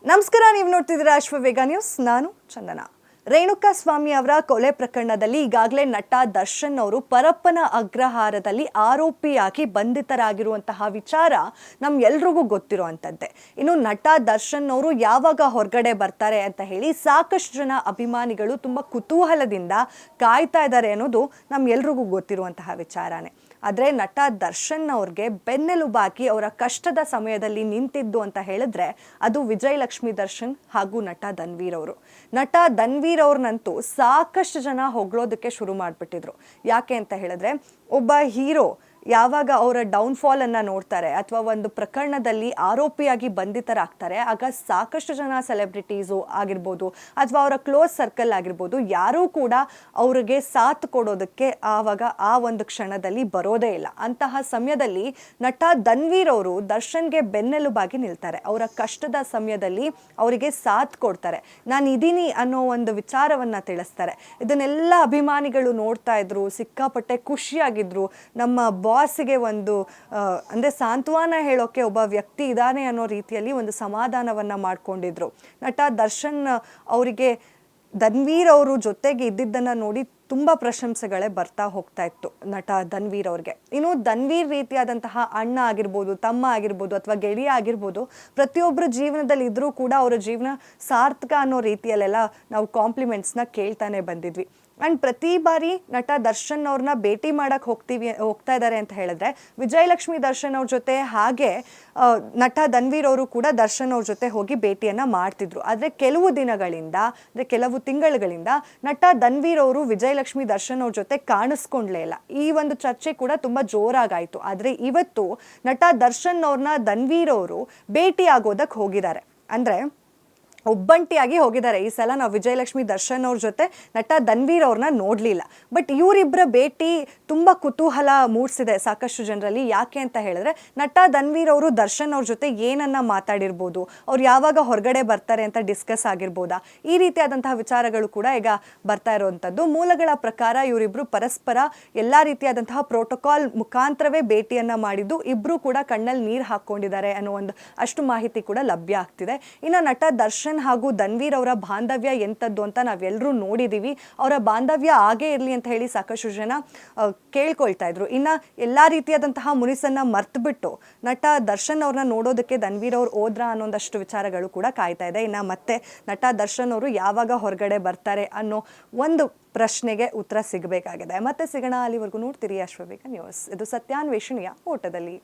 ನಮಸ್ಕಾರ, ನೀವು ನೋಡ್ತಿದ್ದೀರಾ ಅಶ್ವವೇಗ ನ್ಯೂಸ್. ನಾನು ಚಂದನ. ರೇಣುಕಾ ಸ್ವಾಮಿ ಅವರ ಕೊಲೆ ಪ್ರಕರಣದಲ್ಲಿ ಈಗಾಗಲೇ ನಟ ದರ್ಶನ್ ಅವರು ಪರಪ್ಪನ ಅಗ್ರಹಾರದಲ್ಲಿ ಆರೋಪಿಯಾಗಿ ಬಂಧಿತರಾಗಿರುವಂತಹ ವಿಚಾರ ನಮ್ಗೆಲ್ರಿಗೂ ಗೊತ್ತಿರುವಂಥದ್ದೇ. ಇನ್ನು ನಟ ದರ್ಶನ್ ಅವರು ಯಾವಾಗ ಹೊರಗಡೆ ಬರ್ತಾರೆ ಅಂತ ಹೇಳಿ ಸಾಕಷ್ಟು ಜನ ಅಭಿಮಾನಿಗಳು ತುಂಬ ಕುತೂಹಲದಿಂದ ಕಾಯ್ತಾ ಇದ್ದಾರೆ ಅನ್ನೋದು ನಮ್ಗೆಲ್ರಿಗೂ ಗೊತ್ತಿರುವಂತಹ ವಿಚಾರನೇ. ಆದರೆ ನಟ ದರ್ಶನ್ ಅವ್ರಿಗೆ ಬೆನ್ನೆಲುಬಾಗಿ ಅವರ ಕಷ್ಟದ ಸಮಯದಲ್ಲಿ ನಿಂತಿದ್ದು ಅಂತ ಹೇಳಿದ್ರೆ ಅದು ವಿಜಯಲಕ್ಷ್ಮಿ ದರ್ಶನ್ ಹಾಗೂ ನಟ ಧನ್ವೀರ್ ಅವರು. ನಟ ಧನ್ವೀರ್ ಅವ್ರನ್ನಂತೂ ಸಾಕಷ್ಟು ಜನ ಹೊಗಳೋದಕ್ಕೆ ಶುರು ಮಾಡಿಬಿಟ್ಟಿದ್ರು. ಯಾಕೆ ಅಂತ ಹೇಳಿದ್ರೆ, ಒಬ್ಬ ಹೀರೋ ಯಾವಾಗ ಅವರ ಡೌನ್ಫಾಲ್ ಅನ್ನು ನೋಡ್ತಾರೆ ಅಥವಾ ಒಂದು ಪ್ರಕರಣದಲ್ಲಿ ಆರೋಪಿಯಾಗಿ ಬಂಧಿತರಾಗ್ತಾರೆ, ಆಗ ಸಾಕಷ್ಟು ಜನ ಸೆಲೆಬ್ರಿಟೀಸು ಆಗಿರ್ಬೋದು ಅಥವಾ ಅವರ ಕ್ಲೋಸ್ ಸರ್ಕಲ್ ಆಗಿರ್ಬೋದು, ಯಾರೂ ಕೂಡ ಅವ್ರಿಗೆ ಸಾಥ್ ಕೊಡೋದಕ್ಕೆ ಆವಾಗ ಆ ಒಂದು ಕ್ಷಣದಲ್ಲಿ ಬರೋದೇ ಇಲ್ಲ. ಅಂತಹ ಸಮಯದಲ್ಲಿ ನಟ ಧನ್ವೀರ್ ಅವರು ದರ್ಶನ್ಗೆ ಬೆನ್ನೆಲುಬಾಗಿ ನಿಲ್ತಾರೆ. ಅವರ ಕಷ್ಟದ ಸಮಯದಲ್ಲಿ ಅವರಿಗೆ ಸಾಥ್ ಕೊಡ್ತಾರೆ. ನಾನು ಇದೀನಿ ಅನ್ನೋ ಒಂದು ವಿಚಾರವನ್ನು ತಿಳಿಸ್ತಾರೆ. ಇದನ್ನೆಲ್ಲ ಅಭಿಮಾನಿಗಳು ನೋಡ್ತಾ ಇದ್ರು, ಸಿಕ್ಕಾಪಟ್ಟೆ ಖುಷಿಯಾಗಿದ್ರು. ನಮ್ಮ ಬಾಸ್ಗೆ ಒಂದು ಅಂದರೆ ಸಾಂತ್ವನ ಹೇಳೋಕ್ಕೆ ಒಬ್ಬ ವ್ಯಕ್ತಿ ಇದ್ದಾನೆ ಅನ್ನೋ ರೀತಿಯಲ್ಲಿ ಒಂದು ಸಮಾಧಾನವನ್ನು ಮಾಡ್ಕೊಂಡಿದ್ರು. ನಟ ದರ್ಶನ್ ಅವರಿಗೆ ಧನ್ವೀರ್ ಅವರು ಜೊತೆಗೆ ಇದ್ದಿದ್ದನ್ನು ನೋಡಿ ತುಂಬ ಪ್ರಶಂಸೆಗಳೇ ಬರ್ತಾ ಹೋಗ್ತಾ ಇತ್ತು ನಟ ಧನ್ವೀರ್ ಅವ್ರಿಗೆ. ಇನ್ನು ಧನ್ವೀರ್ ರೀತಿಯಾದಂತಹ ಅಣ್ಣ ಆಗಿರ್ಬೋದು, ತಮ್ಮ ಆಗಿರ್ಬೋದು ಅಥವಾ ಗೆಳೆಯ ಆಗಿರ್ಬೋದು, ಪ್ರತಿಯೊಬ್ಬರ ಜೀವನದಲ್ಲಿ ಇದ್ರೂ ಕೂಡ ಅವರ ಜೀವನ ಸಾರ್ಥಕ ಅನ್ನೋ ರೀತಿಯಲ್ಲೆಲ್ಲ ನಾವು ಕಾಂಪ್ಲಿಮೆಂಟ್ಸ್ನ ಕೇಳ್ತಾನೆ ಬಂದಿದ್ವಿ. ಆ್ಯಂಡ್ ಪ್ರತಿ ಬಾರಿ ನಟ ದರ್ಶನ್ ಅವ್ರನ್ನ ಭೇಟಿ ಮಾಡೋಕ್ಕೆ ಹೋಗ್ತಾ ಇದ್ದಾರೆ ಅಂತ ಹೇಳಿದ್ರೆ ವಿಜಯಲಕ್ಷ್ಮಿ ದರ್ಶನ್ ಅವ್ರ ಜೊತೆ ಹಾಗೆ ನಟ ಧನ್ವೀರ್ ಅವರು ಕೂಡ ದರ್ಶನ್ ಅವ್ರ ಜೊತೆ ಹೋಗಿ ಭೇಟಿಯನ್ನು ಮಾಡ್ತಿದ್ರು. ಆದರೆ ಕೆಲವು ದಿನಗಳಿಂದ, ಅಂದರೆ ಕೆಲವು ತಿಂಗಳುಗಳಿಂದ ನಟ ಧನ್ವೀರ್ ಅವರು ವಿಜಯಲಕ್ಷ್ಮಿ ದರ್ಶನ್ ಅವ್ರ ಜೊತೆ ಕಾಣಿಸ್ಕೊಂಡ್ಲೇ ಇಲ್ಲ. ಈ ಒಂದು ಚರ್ಚೆ ಕೂಡ ತುಂಬ ಜೋರಾಗಾಯಿತು. ಆದರೆ ಇವತ್ತು ನಟ ದರ್ಶನ್ ಅವ್ರನ್ನ ಧನ್ವೀರ್ ಅವರು ಭೇಟಿ ಆಗೋದಕ್ಕೆ ಹೋಗಿದ್ದಾರೆ. ಅಂದರೆ ಒಬ್ಬಂಟಿಯಾಗಿ ಹೋಗಿದ್ದಾರೆ. ಈ ಸಲ ನಾವು ವಿಜಯಲಕ್ಷ್ಮಿ ದರ್ಶನ್ ಅವ್ರ ಜೊತೆ ನಟ ಧನ್ವೀರ್ ಅವ್ರನ್ನ ನೋಡಲಿಲ್ಲ. ಬಟ್ ಇವರಿಬ್ಬರ ಭೇಟಿ ತುಂಬ ಕುತೂಹಲ ಮೂಡಿಸಿದೆ ಸಾಕಷ್ಟು ಜನರಲ್ಲಿ. ಯಾಕೆ ಅಂತ ಹೇಳಿದ್ರೆ, ನಟ ಧನ್ವೀರ್ ಅವರು ದರ್ಶನ್ ಅವ್ರ ಜೊತೆ ಏನನ್ನ ಮಾತಾಡಿರ್ಬೋದು, ಅವ್ರು ಯಾವಾಗ ಹೊರಗಡೆ ಬರ್ತಾರೆ ಅಂತ ಡಿಸ್ಕಸ್ ಆಗಿರ್ಬೋದಾ, ಈ ರೀತಿಯಾದಂತಹ ವಿಚಾರಗಳು ಕೂಡ ಈಗ ಬರ್ತಾ ಇರುವಂಥದ್ದು. ಮೂಲಗಳ ಪ್ರಕಾರ ಇವರಿಬ್ಬರು ಪರಸ್ಪರ ಎಲ್ಲ ರೀತಿಯಾದಂತಹ ಪ್ರೋಟೋಕಾಲ್ ಮುಖಾಂತರವೇ ಭೇಟಿಯನ್ನು ಮಾಡಿದ್ದು, ಇಬ್ಬರು ಕೂಡ ಕಣ್ಣಲ್ಲಿ ನೀರು ಹಾಕ್ಕೊಂಡಿದ್ದಾರೆ ಅನ್ನೋ ಒಂದು ಅಷ್ಟು ಮಾಹಿತಿ ಕೂಡ ಲಭ್ಯ ಆಗ್ತಿದೆ. ಇನ್ನು ನಟ ದರ್ಶನ್ ಹಾಗೂ ಧನ್ವೀರ್ ಅವರ ಬಾಂಧವ್ಯ ಎಂಥದ್ದು ಅಂತ ನಾವೆಲ್ಲರೂ ನೋಡಿದ್ದೀವಿ. ಅವರ ಬಾಂಧವ್ಯ ಹಾಗೇ ಇರಲಿ ಅಂತ ಹೇಳಿ ಸಾಕಷ್ಟು ಜನ ಕೇಳ್ಕೊಳ್ತಾ ಇದ್ರು. ಇನ್ನು ಎಲ್ಲ ರೀತಿಯಾದಂತಹ ಮುನಿಸನ್ನು ಮರ್ತುಬಿಟ್ಟು ನಟ ದರ್ಶನ್ ಅವ್ರನ್ನ ನೋಡೋದಕ್ಕೆ ಧನ್ವೀರ್ ಅವ್ರು ಹೋದ್ರ ಅನ್ನೋದಷ್ಟು ವಿಚಾರಗಳು ಕೂಡ ಕಾಯ್ತಾ ಇದೆ. ಇನ್ನು ಮತ್ತೆ ನಟ ದರ್ಶನ್ ಅವರು ಯಾವಾಗ ಹೊರಗಡೆ ಬರ್ತಾರೆ ಅನ್ನೋ ಒಂದು ಪ್ರಶ್ನೆಗೆ ಉತ್ತರ ಸಿಗಬೇಕಾಗಿದೆ. ಮತ್ತೆ ಸಿಗೋಣ. ಅಲ್ಲಿವರೆಗೂ ನೋಡ್ತೀರಿ ಅಶ್ವವೇಗ ನ್ಯೂಸ್. ಇದು ಸತ್ಯಾನ್ವೇಷಣೆಯ ಓಟದಲ್ಲಿ.